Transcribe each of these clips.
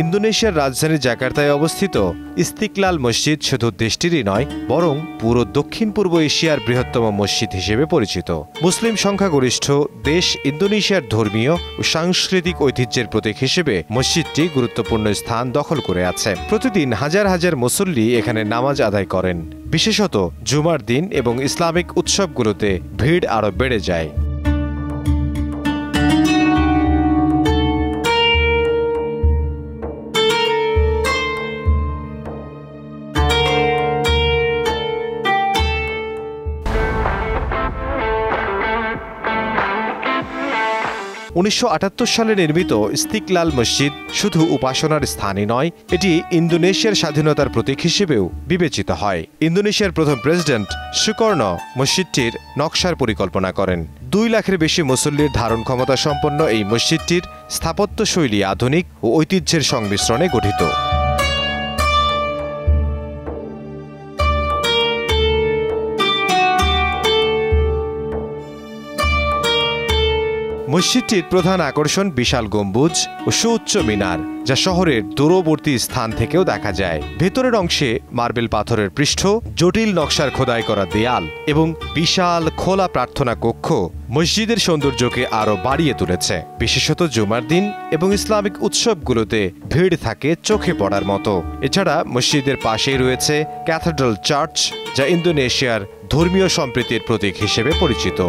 ইন্দোনেশিয়ার রাজধানী জাকার্তায় অবস্থিত ইস্তিকলাল মসজিদ শুধু দেশটিরই নয়, বরং পুরো দক্ষিণ পূর্ব এশিয়ার বৃহত্তম মসজিদ হিসেবে পরিচিত। মুসলিম সংখ্যাগরিষ্ঠ দেশ ইন্দোনেশিয়ার ধর্মীয় ও সাংস্কৃতিক ঐতিহ্যের প্রতীক হিসেবে মসজিদটি গুরুত্বপূর্ণ স্থান দখল করে আছে। প্রতিদিন হাজার হাজার মুসল্লি এখানে নামাজ আদায় করেন। বিশেষত জুমার দিন এবং ইসলামিক উৎসবগুলোতে ভিড় আরও বেড়ে যায়। 1978 সালে নির্মিত ইস্তিকলাল মসজিদ শুধু উপাসনার স্থানই নয়, এটি ইন্দোনেশিয়ার স্বাধীনতার প্রতীক হিসেবেও বিবেচিত হয়। ইন্দোনেশিয়ার প্রথম প্রেসিডেন্ট সুকর্ণ মসজিদটির নকশার পরিকল্পনা করেন। 2 লাখের বেশি মুসল্লির ধারণ ক্ষমতা সম্পন্ন এই মসজিদটির স্থাপত্যশৈলী আধুনিক ও ঐতিহ্যের সংমিশ্রণে গঠিত। মসজিদটির প্রধান আকর্ষণ বিশাল গম্বুজ ও সুউচ্চ মিনার, যা শহরের দূরবর্তী স্থান থেকেও দেখা যায়। ভেতরের অংশে মার্বেল পাথরের পৃষ্ঠ, জটিল নকশার খোদাই করা দেয়াল এবং বিশাল খোলা প্রার্থনা কক্ষ মসজিদের সৌন্দর্যকে আরও বাড়িয়ে তুলেছে। বিশেষত জুমার দিন এবং ইসলামিক উৎসবগুলোতে ভিড় থাকে চোখে পড়ার মতো। এছাড়া মসজিদের পাশেই রয়েছে ক্যাথেড্রাল চার্চ, যা ইন্দোনেশিয়ার ধর্মীয় সম্প্রীতির প্রতীক হিসেবে পরিচিত।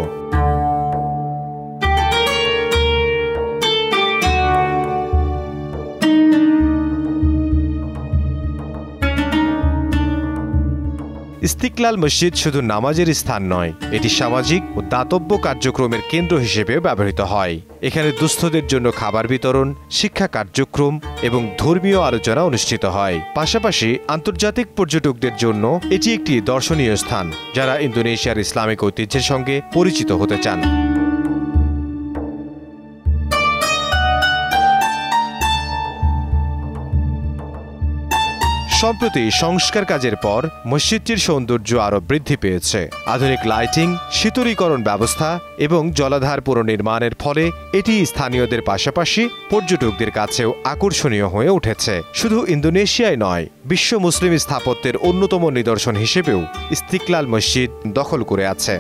ইস্তিকলাল মসজিদ শুধু নামাজের স্থান নয়, এটি সামাজিক ও দাতব্য কার্যক্রমের কেন্দ্র হিসেবে ব্যবহৃত হয়। এখানে দুস্থদের জন্য খাবার বিতরণ, শিক্ষা কার্যক্রম এবং ধর্মীয় আলোচনা অনুষ্ঠিত হয়। পাশাপাশি আন্তর্জাতিক পর্যটকদের জন্য এটি একটি দর্শনীয় স্থান, যারা ইন্দোনেশিয়ার ইসলামিক ঐতিহ্যের সঙ্গে পরিচিত হতে চান। সম্প্রতি সংস্কার কাজের পর মসজিদটির সৌন্দর্য আরও বৃদ্ধি পেয়েছে। আধুনিক লাইটিং, শীতলীকরণ ব্যবস্থা এবং জলাধার পুনর্নির্মাণের ফলে এটি স্থানীয়দের পাশাপাশি পর্যটকদের কাছেও আকর্ষণীয় হয়ে উঠেছে। শুধু ইন্দোনেশিয়ায় নয়, বিশ্ব মুসলিম স্থাপত্যের অন্যতম নিদর্শন হিসেবেও ইস্তিকলাল মসজিদ দখল করে আছে।